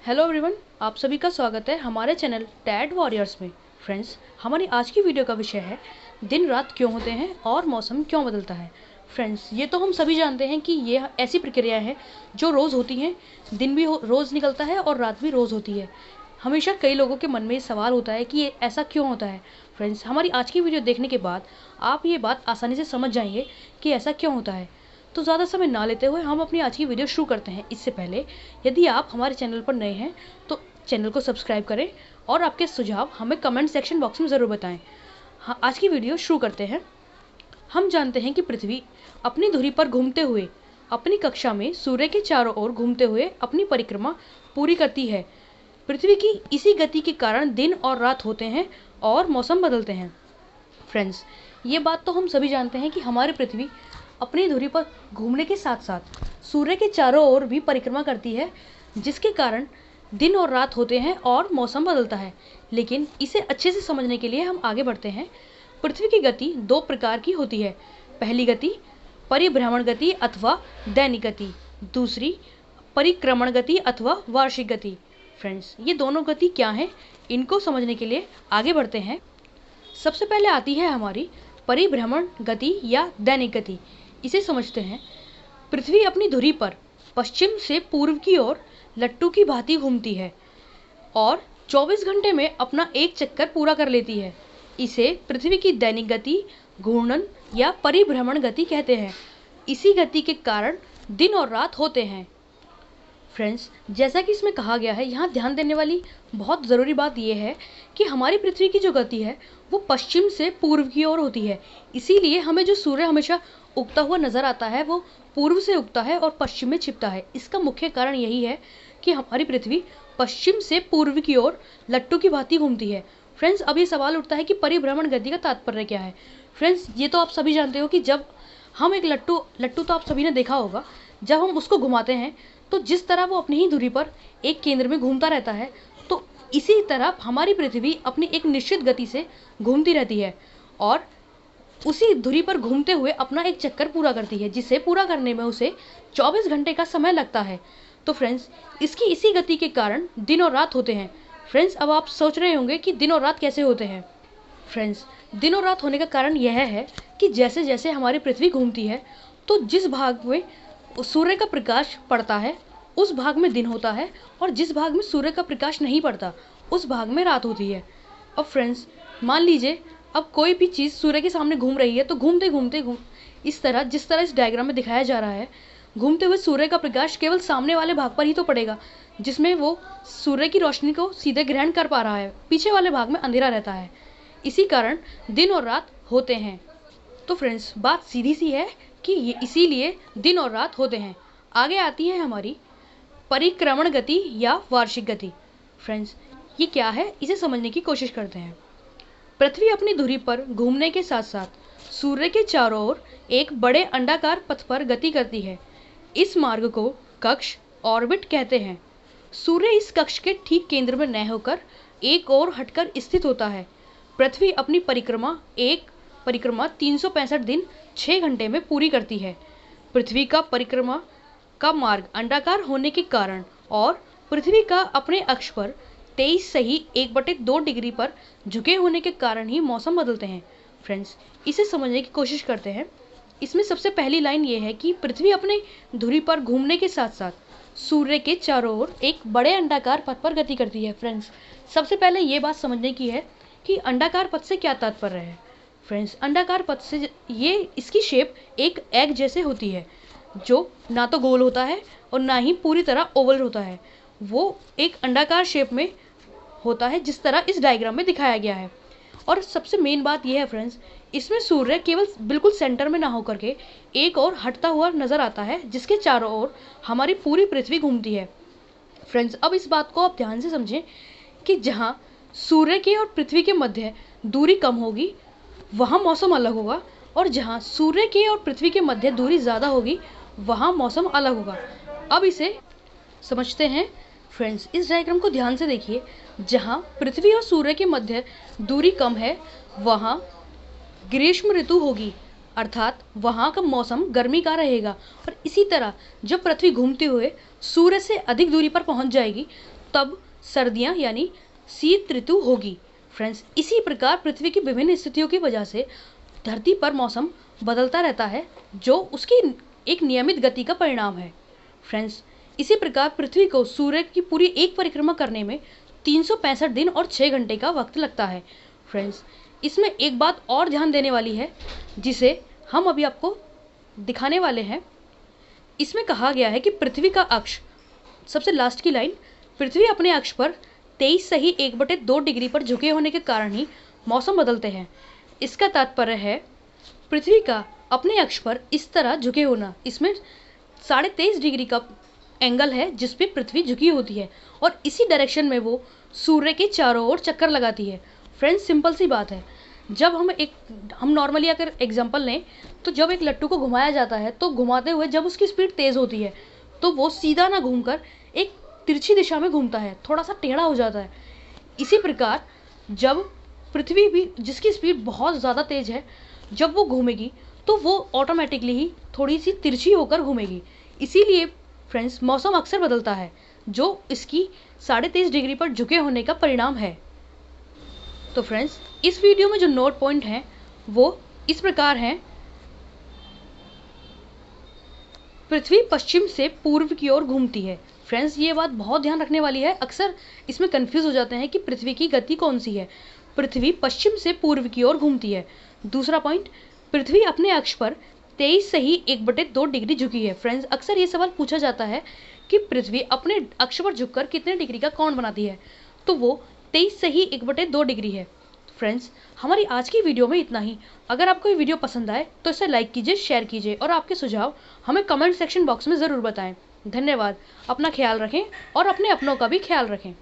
Hello everyone, आप सभी का स्वागत है हमारे चैनल टैड वॉरियर्स में। फ्रेंड्स, हमारी आज की वीडियो का विषय है दिन रात क्यों होते हैं और मौसम क्यों बदलता है। फ्रेंड्स, ये तो हम सभी जानते हैं कि ये ऐसी प्रक्रिया है जो रोज़ होती हैं। दिन भी रोज़ निकलता है और रात भी रोज़ होती है। हमेशा कई लोगों के मन में ये सवाल होता है कि ये ऐसा क्यों होता है। फ्रेंड्स, हमारी आज की वीडियो देखने के बाद आप ये बात आसानी से समझ जाएंगे कि ऐसा क्यों होता है। तो ज़्यादा समय ना लेते हुए हम अपनी आज की वीडियो शुरू करते हैं। इससे पहले यदि आप हमारे चैनल पर नए हैं तो चैनल को सब्सक्राइब करें और आपके सुझाव हमें कमेंट सेक्शन बॉक्स में ज़रूर बताएं। हाँ, आज की वीडियो शुरू करते हैं। हम जानते हैं कि पृथ्वी अपनी धुरी पर घूमते हुए अपनी कक्षा में सूर्य के चारों ओर घूमते हुए अपनी परिक्रमा पूरी करती है। पृथ्वी की इसी गति के कारण दिन और रात होते हैं और मौसम बदलते हैं। फ्रेंड्स, ये बात तो हम सभी जानते हैं कि हमारी पृथ्वी अपनी धुरी पर घूमने के साथ साथ सूर्य के चारों ओर भी परिक्रमा करती है, जिसके कारण दिन और रात होते हैं और मौसम बदलता है। लेकिन इसे अच्छे से समझने के लिए हम आगे बढ़ते हैं। पृथ्वी की गति दो प्रकार की होती है। पहली गति परिभ्रमण गति अथवा दैनिक गति, दूसरी परिक्रमण गति अथवा वार्षिक गति। फ्रेंड्स, ये दोनों गति क्या हैं, इनको समझने के लिए आगे बढ़ते हैं। सबसे पहले आती है हमारी परिभ्रमण गति या दैनिक गति। इसे समझते हैं। पृथ्वी अपनी धुरी पर पश्चिम से पूर्व की ओर लट्टू की भांति घूमती है और 24 घंटे में अपना एक चक्कर पूरा कर लेती है। इसे पृथ्वी की दैनिक गति, घूर्णन या परिभ्रमण गति कहते हैं। इसी गति के कारण दिन और रात होते हैं। फ्रेंड्स, जैसा कि इसमें कहा गया है, यहाँ ध्यान देने वाली बहुत ज़रूरी बात यह है कि हमारी पृथ्वी की जो गति है वो पश्चिम से पूर्व की ओर होती है। इसीलिए हमें जो सूर्य हमेशा उगता हुआ नज़र आता है वो पूर्व से उगता है और पश्चिम में छिपता है। इसका मुख्य कारण यही है कि हमारी पृथ्वी पश्चिम से पूर्व की ओर लट्टू की भांति घूमती है। फ्रेंड्स, अब ये सवाल उठता है कि परिभ्रमण गति का तात्पर्य क्या है। फ्रेंड्स, ये तो आप सभी जानते हो कि जब हम एक लट्टू तो आप सभी ने देखा होगा, जब हम उसको घुमाते हैं तो जिस तरह वो अपनी ही धुरी पर एक केंद्र में घूमता रहता है, तो इसी तरह हमारी पृथ्वी अपनी एक निश्चित गति से घूमती रहती है और उसी धुरी पर घूमते हुए अपना एक चक्कर पूरा करती है, जिसे पूरा करने में उसे 24 घंटे का समय लगता है। तो फ्रेंड्स, इसकी इसी गति के कारण दिन और रात होते हैं। फ्रेंड्स, अब आप सोच रहे होंगे कि दिन और रात कैसे होते हैं। फ्रेंड्स, दिन और रात होने का कारण यह है कि जैसे जैसे हमारी पृथ्वी घूमती है तो जिस भाग में सूर्य का प्रकाश पड़ता है उस भाग में दिन होता है और जिस भाग में सूर्य का प्रकाश नहीं पड़ता उस भाग में रात होती है। अब फ्रेंड्स, मान लीजिए अब कोई भी चीज़ सूर्य के सामने घूम रही है तो घूमते घूमते जिस तरह इस डायग्राम में दिखाया जा रहा है, घूमते हुए सूर्य का प्रकाश केवल सामने वाले भाग पर ही तो पड़ेगा जिसमें वो सूर्य की रोशनी को सीधे ग्रहण कर पा रहा है। पीछे वाले भाग में अंधेरा रहता है। इसी कारण दिन और रात होते हैं। तो फ्रेंड्स, बात सीधी सी है कि ये इसीलिए दिन और रात होते हैं। आगे आती है हमारी परिक्रमण गति या वार्षिक गति। फ्रेंड्स, ये क्या है, इसे समझने की कोशिश करते हैं। पृथ्वी अपनी धुरी पर घूमने के साथ साथ सूर्य के चारों ओर एक बड़े अंडाकार पथ पर गति करती है। इस मार्ग को कक्ष ऑर्बिट कहते हैं। सूर्य इस कक्ष के ठीक केंद्र में न होकर एक ओर हटकर स्थित होता है। पृथ्वी अपनी परिक्रमा 365 दिन 6 घंटे में पूरी करती है। पृथ्वी का परिक्रमा का मार्ग अंडाकार होने के कारण और पृथ्वी का अपने अक्ष पर 23 सही 1/2 डिग्री पर झुके होने के कारण ही मौसम बदलते हैं। फ्रेंड्स, इसे समझने की कोशिश करते हैं। इसमें सबसे पहली लाइन ये है कि पृथ्वी अपने धुरी पर घूमने के साथ साथ सूर्य के चारों ओर एक बड़े अंडाकार पथ पर गति करती है। फ्रेंड्स, सबसे पहले ये बात समझने की है कि अंडाकार पथ से क्या तात्पर्य है। फ्रेंड्स, अंडाकार पथ से इसकी शेप एक एग जैसे होती है, जो ना तो गोल होता है और ना ही पूरी तरह ओवल होता है। वो एक अंडाकार शेप में होता है जिस तरह इस डायग्राम में दिखाया गया है। और सबसे मेन बात यह है फ्रेंड्स, इसमें सूर्य केवल बिल्कुल सेंटर में ना होकर के एक और हटता हुआ नजर आता है, जिसके चारों ओर हमारी पूरी पृथ्वी घूमती है। फ्रेंड्स, अब इस बात को आप ध्यान से समझें कि जहाँ सूर्य के और पृथ्वी के मध्य दूरी कम होगी वहाँ मौसम अलग होगा और जहाँ सूर्य के और पृथ्वी के मध्य दूरी ज़्यादा होगी वहाँ मौसम अलग होगा। अब इसे समझते हैं। फ्रेंड्स, इस डायग्राम को ध्यान से देखिए। जहाँ पृथ्वी और सूर्य के मध्य दूरी कम है वहाँ ग्रीष्म ऋतु होगी, अर्थात वहाँ का मौसम गर्मी का रहेगा। और इसी तरह जब पृथ्वी घूमते हुए सूर्य से अधिक दूरी पर पहुँच जाएगी तब सर्दियाँ यानी शीत ऋतु होगी। फ्रेंड्स, इसी प्रकार पृथ्वी की विभिन्न स्थितियों की वजह से धरती पर मौसम बदलता रहता है, जो उसकी एक नियमित गति का परिणाम है। फ्रेंड्स, इसी प्रकार पृथ्वी को सूर्य की पूरी एक परिक्रमा करने में 365 दिन और 6 घंटे का वक्त लगता है। फ्रेंड्स, इसमें एक बात और ध्यान देने वाली है, जिसे हम अभी आपको दिखाने वाले हैं। इसमें कहा गया है कि पृथ्वी का अक्ष, सबसे लास्ट की लाइन, पृथ्वी अपने अक्ष पर 23 सही 1/2 डिग्री पर झुके होने के कारण ही मौसम बदलते हैं। इसका तात्पर्य है पृथ्वी का अपने अक्ष पर इस तरह झुके होना, इसमें 23.5 डिग्री का एंगल है जिस पे पृथ्वी झुकी होती है और इसी डायरेक्शन में वो सूर्य के चारों ओर चक्कर लगाती है। फ्रेंड्स, सिंपल सी बात है, जब हम नॉर्मली अगर एग्जांपल लें तो जब एक लट्टू को घुमाया जाता है तो घुमाते हुए जब उसकी स्पीड तेज़ होती है तो वो सीधा ना घूमकर एक तिरछी दिशा में घूमता है, थोड़ा सा टेढ़ा हो जाता है। इसी प्रकार जब पृथ्वी भी, जिसकी स्पीड बहुत ज़्यादा तेज़ है, जब वो घूमेगी तो वो ऑटोमेटिकली ही थोड़ी सी तिरछी होकर घूमेगी। इसीलिए फ्रेंड्स, मौसम अक्सर बदलता है, जो इसकी 23.5 डिग्री पर झुके होने का परिणाम है। तो फ्रेंड्स, इस वीडियो में जो नोट पॉइंट हैं वो इस प्रकार हैं। पृथ्वी पश्चिम से पूर्व की ओर घूमती है। फ्रेंड्स, ये बात बहुत ध्यान रखने वाली है, अक्सर इसमें कंफ्यूज हो जाते हैं कि पृथ्वी की गति कौन सी है। पृथ्वी पश्चिम से पूर्व की ओर घूमती है। दूसरा पॉइंट, पृथ्वी अपने अक्ष पर 23 सही 1/2 डिग्री झुकी है। फ्रेंड्स, अक्सर ये सवाल पूछा जाता है कि पृथ्वी अपने अक्ष पर झुककर कितने डिग्री का कोण बनाती है, तो वो 23 सही 1/2 डिग्री है। फ्रेंड्स, हमारी आज की वीडियो में इतना ही। अगर आपको ये वीडियो पसंद आए तो इसे लाइक कीजिए, शेयर कीजिए और आपके सुझाव हमें कमेंट सेक्शन बॉक्स में ज़रूर बताएं। धन्यवाद। अपना ख्याल रखें और अपने अपनों का भी ख्याल रखें।